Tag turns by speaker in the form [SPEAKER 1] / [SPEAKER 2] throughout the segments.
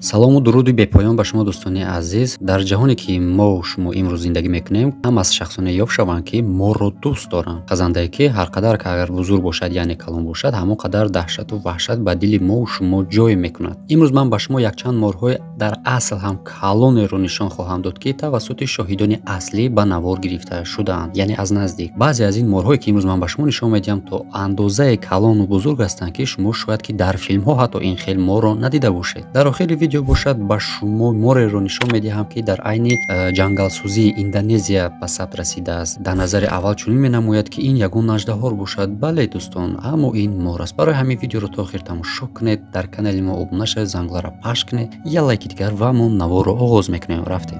[SPEAKER 1] салому дуруди бепоён ба шумо дӯстони азиз. Дар ҷаҳоне ки мо шумо имрӯз зиндагӣ мекунем, ҳам аз шахсоне ёфт шаванд ки моро дӯст доранд. Хазандае ки ҳар қадар ки агар бузург бошад, яъне калон бошад, ҳамон қадар даҳшату ваҳшат ба дили мо шумо ҷой мекунад. имрӯз ман ба шумо якчанд морҳои дар асл ҳам калонеро нишон хоҳам дод, ки тавассути шоҳидони аслӣ ба навор гирифта шудаанд, яъне аз наздик. баъзе аз ин морҳое ки имрӯз ман ба шумо нишон медиҳам, то андозае калону бузург ҳастанд, ки шумо шояд ки дар филмҳо ҳатто ин хел моро надида бошед. Дар охири видео бошад ба шумо мореро нишон медиҳам, ки дар айни ҷангалсӯзии Индонезия ба сабт расидааст. дар назари аввал чунин менамояд, ки ин ягон аждаҳор бошад. бале дӯстон, аммо ин мор аст. барои ҳамин видеоро то охир тамошо кунед, дар канали мо обуна шавед, зангуларо пахш кунед, я лайки дигар ва мо наворро оғоз мекунем. рафтем.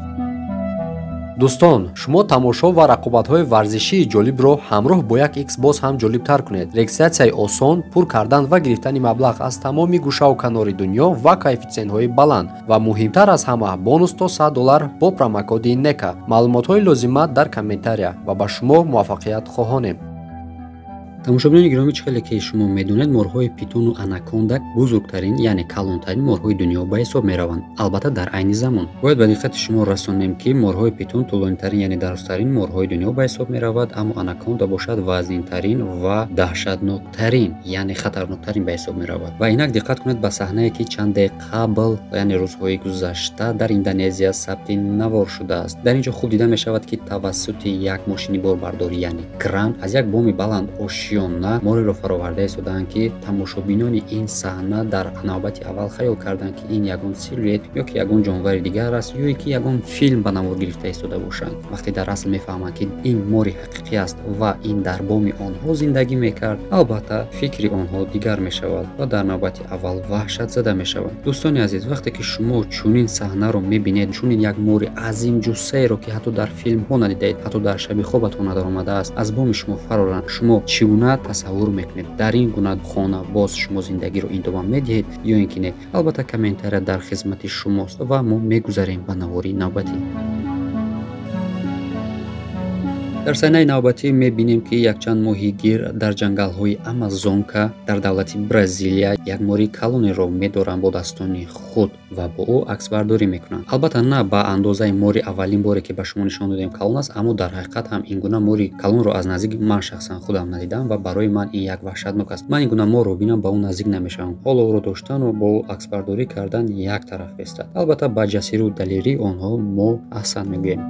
[SPEAKER 1] дӯстон, шумо тамошо ва рақобатҳои варзишии ҷолибро ҳамроҳ бо як Xbox ҳам ҷолибтар кунед. регистратсияи осон, пур кардан ва гирифтани маблағ аз тамоми гӯшаву канори дунё ва коэффициентҳои баланд ва муҳимтар аз ҳама бонус то $100 бо промокоди NECA. маълумотҳои лозима дар комментария ва ба шумо муваффақият хоҳонем. тамошобинони гиромӣ, чӣ хеле ки шумо медонед, морҳои питону анаконда бузургтарин, яъне калонтарин морҳои дунё ба ҳисоб мераванд, албатта дар айни замон. бояд ба диққати шумо расонем, ки морҳои питон тӯлонитарин, яъне дарозтарин морҳои дунё ба ҳисоб меравад, аммо анаконда бошад вазнинтарин ва даҳшатноктарин, яъне хатарноктарин ба ҳисоб меравад. ва инак диққат кунед ба саҳнае, ки чанд дақиқа қабл, яъне рӯзҳои гузашта дар Индонезия сабти навор шудааст. дар ин ҷо хуб дида мешавад, ки тавассути як мошини борбардорӣ, яъне кран, аз як боми баланд мореро фароварда истодаанд, ки тамошобинони ин саҳна дар навбати аввал хаёл карданд, ки ин ягон силуэт ё ки ягон ҷонвари дигар аст, ё ки ягон филм ба навор гирифта истода бошанд. вақте дар асл мефаҳманд, ки ин мори ҳақиқӣ аст ва ин дар боми онҳо зиндагӣ мекард, албатта фикри онҳо дигар мешавад ва дар навбати аввал ваҳшатзада мешаванд. дӯстони азиз, вақте ки шумо чунин саҳнаро мебинед, чунин як мори азим ҷуссаеро, ки ҳатто дар филмҳо надидаед, ҳатто дар шаби хобатон надаромадааст, аз боми шумо фароранд, шумо чӣ гуна тасаввур мекунед? дар ин гуна хона боз шумо зиндагиро идома медиҳед ё ин ки не? албатта комментария дар хизмати шумост ва мо мегузарем ба навори навбатӣ. дар саҳнаи навбатӣ мебинем, ки якчанд моҳигир дар ҷангалҳои Амазонка дар давлати Бразилия як мори калонеро медоранд бо дастони худ ва бо ӯ аксбардорӣ мекунанд. албатта на ба андозаи мори аввалин боре ки ба шумо нишон додем калон аст, аммо дар ҳақиқат ҳам ин гуна мори калонро аз наздик ман шахсан худам надидам ва барои ман ин як ваҳшатнок аст. ман ин гуна морро бинам, ба ӯ наздик намешавам. ҳоло ӯро доштану бо ӯ аксбардорӣ кардан як тараф истад. албатта ба ҷасиру далерии онҳо мо аҳсан мегӯем.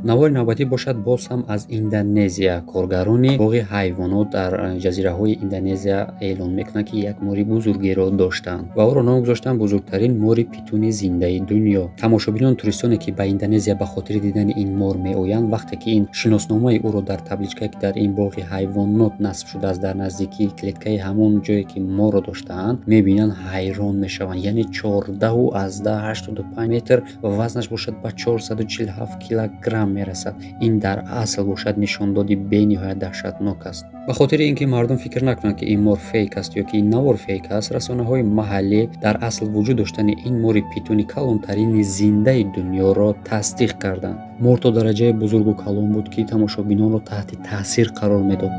[SPEAKER 1] навори навбатӣ бошад боз ҳам аз Индонезия. коргарони боғи ҳайвонот дар ҷазираҳои Индонезия эълон мекунанд, ки як мори бузургеро доштанд ва ӯро ном гузоштанд бузургтарин мори питони зиндаи дунё. тамошобинон, туристоне ки ба Индонезия ба хотири дидани ин мор меоянд, вақте ки ин шиносномаи ӯро дар табличкае, ки дар ин боғи ҳайвонот насб шудааст, дар наздикии клеткаи ҳамон ҷое ки морро доштаанд, мебинанд, ҳайрон мешаванд. яъне 14,85 метр ва вазнаш бошад ба 447 килограмм мерасад. ин дар асл бошад нишондоди бениҳоят даҳшатнок аст. ба хотири ин ки мардум фикр накунанд, ки ин мор фейк аст ё ки ин навор фейк аст, расонаҳои маҳаллӣ дар асл вуҷуд доштани ин мори питони калонтарини зиндаи дунёро тасдиқ карданд. мор то дараҷаи бузургу калон буд, ки тамошобинонро таҳти таъсир қарор медод.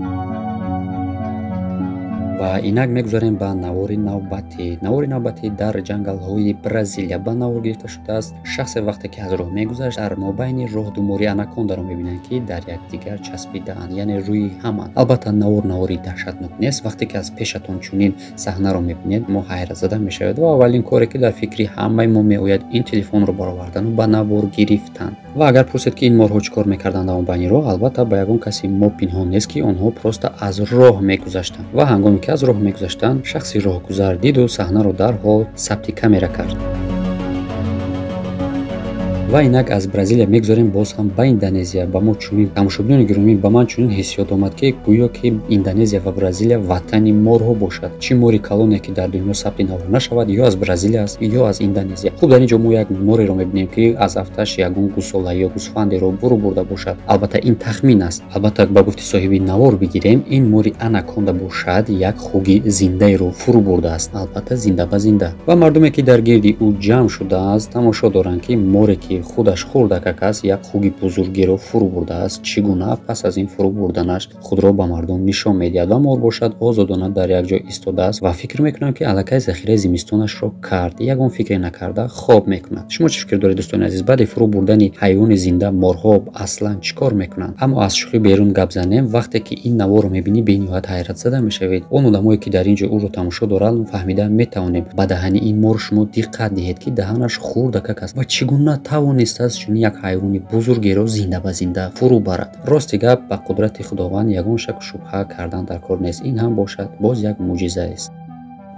[SPEAKER 1] ва инак мегузарем ба навори навбатӣ. навори навбатӣ дар ҷангалҳои Бразилия ба навор гирифта шудааст. шахсе вақте ки аз роҳ мегузашт, дар мобайни роҳ ду мори анакондаро мебинанд, ки дар якдигар часпидаанд, яъне рӯи ҳаманд. албатта навори даҳшатнок нест. вақте ки аз пешатон чунин саҳнаро мебинед, мо ҳайратзада мешавед ва аввалин коре ки дар фикри ҳамаи мо меояд, ин телефонро баровардану ба навор гирифтан. ва агар пурсед, ки ин морҳо чӣ кор мекарданд дар мобайни роҳ, албатта ба ягон каси мо пинҳон нест, ки онҳо просто аз роҳ мегузаштанд ва ҳангоме ки аз роҳ мегузаштанд, шахси роҳгузар диду саҳнаро дарҳол сабти камера кард. ва инак аз Бразилия мегузарем боз ҳам ба Индонезия. ба мо чунин тамошобинони гиромӣ, ба ман чунин ҳиссиёт омад, ки гӯё ки Индонезия ва Бразилия ватани морҳо бошад. чӣ мори калоне ки дар дунё сабти навор нашавад, ё аз Бразилия аст, ё аз Индонезия. хуб, дар ин ҷо мо як мореро мебинем, ки аз афташ ягон гӯсола ё гӯсфандеро бурӯ бурда бошад. албатта ин тахмин аст. албатта ба гуфти соҳиби навор бигирем, ин мори анаконда бошад як хуги зиндаеро фурӯ бурдааст, албатта зинда ба зинда. ва мардуме ки дар гирди ӯ ҷамъ шудааст, тамошо доранд, ки море ки ки худаш хурдакак аст, як хуги бузургиро фурӯ бурдааст, чӣ гуна пас аз ин фурӯ бурданаш худро ба мардум нишон медиҳад ва мор бошад озодона дар як ҷо истодааст ва фикр мекунад ки аллакай захираи зимистонашро кард, ягон фикре накарда хоб мекунад. Шумо чӣ фикр доред дӯстони азиз? Баъди фурӯ бурдани ҳайвони зинда морҳо аслан чӣ кор мекунанд? Аммо аз шӯхӣ берун гап занем, вақте ки ин наворро мебинӣ бениҳоят ҳайратзада мешавед. Он одамое ки дар ин ҷо ӯро тамошо доранд фаҳмида метавонем ба таҳани ин мор шумо диққат диҳед ки даҳанаш хурдакак аст ва чӣ гуна тавонистааст чунин як ҳайвони бузургеро зинда ба зинда фурӯ барад. Рости гап, ба қудрати худованд ягон шаку шубҳа кардан дар кор нест. Ин ҳам бошад боз як мӯъҷизаест.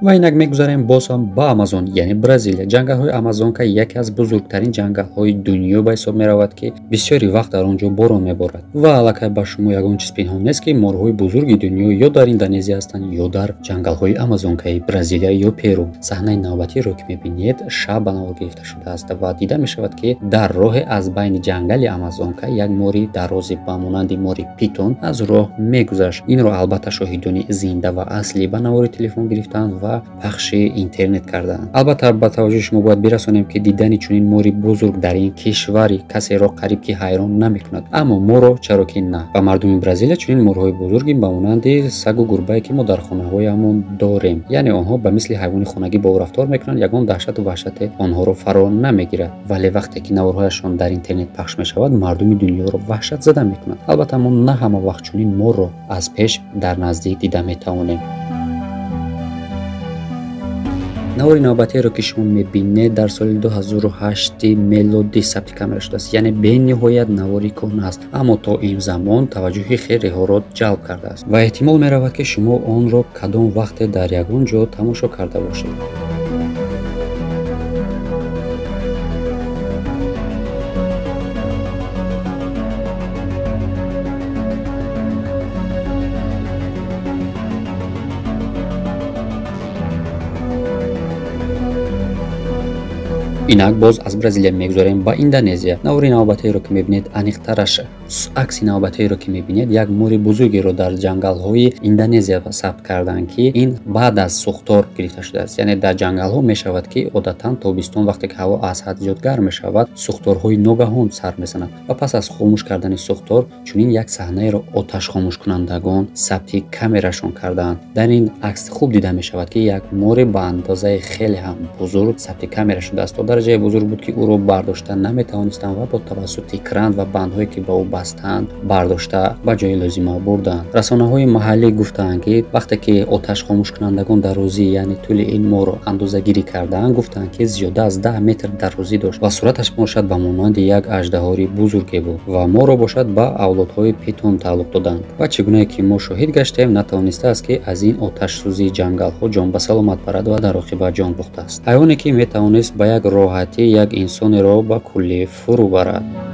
[SPEAKER 1] ва инак мегузарем боз ҳам ба Амазон, яъне Бразилия. Ҷангалҳои Амазонка яке аз бузургтарин ҷангалҳои дунё ба ҳисоб меравад ки бисёри вақт дар он ҷо борон меборад. Ва аллакай ба шумо ягон чиз пинҳон нест ки морҳои бузурги дунё ё дар Индонезия ҳастанд, ё дар ҷангалҳои Амазонкаи Бразилия ё Перу. Саҳнаи навбатиро ки мебинед шаб ба навор гирифта шудааст ва дида мешавад ки дар роҳе аз байни ҷангали Амазонка як мори дарози ба монанди мори питон аз роҳ мегузашт. Инро албатта шоҳидони зинда ва аслӣ ба навори телефон гирифтанд ва пахши интернет карданд. Албатта ба таваҷҷӯҳи шумо бояд бирасонем ки дидани чунин мори бузург дар ин кишвари касеро қариб ки ҳайрон намекунад. Аммо моро чаро ки на. Ба мардуми Бразилия чунин морҳои бузурги ба монанди сагу гурбае ки мо дар хонаҳоямон дорем. Яъне онҳо ба мисли ҳайвони хонагӣ бо ӯ рафтор мекунанд, ягон даҳшату ваҳшате онҳоро фаро намегирад. Вале вақте ки наворҳояшон дар интернет пахш мешавад, мардуми дунёро ваҳшатзада мекунад. Албатта мо на ҳама вақт чунин морро аз пеш дар наздик дида метавонем. навори навбатиеро ки шумо мебинед дар соли 2008 мелодӣ сабти камера шудааст, яъне бениҳоят навори кӯҳна аст, аммо то имзамон таваҷҷӯҳи хелеҳоро ҷалб кардааст ва эҳтимол меравад ки шумо онро кадом вақте дар ягон ҷо тамошо карда бошед. инак боз аз Бразилия мегузарем ба Индонезия. навори навбатиеро ки мебинед аниқтараш акси навбатиеро ки мебинед як мори бузургеро дар ҷангалҳои Индонезия сабт карданд ки ин баъд аз сӯхтор гирифта шудааст. яъне дар ҷангалҳо мешавад ки одатан тобистон вақте ки ҳаво аз ҳад зиёд гарм мешавад, сӯхторҳои ногаҳон сар мезанад ва пас аз хомӯш кардани сӯхтор чунин як саҳнаеро оташхомӯшкунандагон сабти камерашон кардаанд. дар ин акс хуб дида мешавад ки як море ба андозаи хеле ҳам бузург сабти камера шудааст. то дараҷае бузург буд ки ӯро бардошта наметавонистанд ва бо тавассути кран ва бандҳое ки ба ӯ бастанд бардошта ба ҷои лозима бурданд. расонаҳои маҳаллӣ гуфтанд ки вақте ки оташхомӯшкунандагон дарозӣ яъне тӯли ин моро андозагирӣ карданд, гуфтанд ки зиёда аз 10 метр дарозӣ дошт ва суръаташ бошад ба монанди як аждаҳори бузурге буд ва моро бошад ба авлодҳои питон тааллуқ доданд. ва чӣ гунае ки мо шоҳид гаштем, натавонистааст ки аз ин оташсӯзии ҷангалҳо ҷон ба саломат барад ва дар оқибат ҷон бохтааст. ҳайвоне ки метавонист ба як роҳатӣ як инсонеро ба куллӣ фурӯ барад.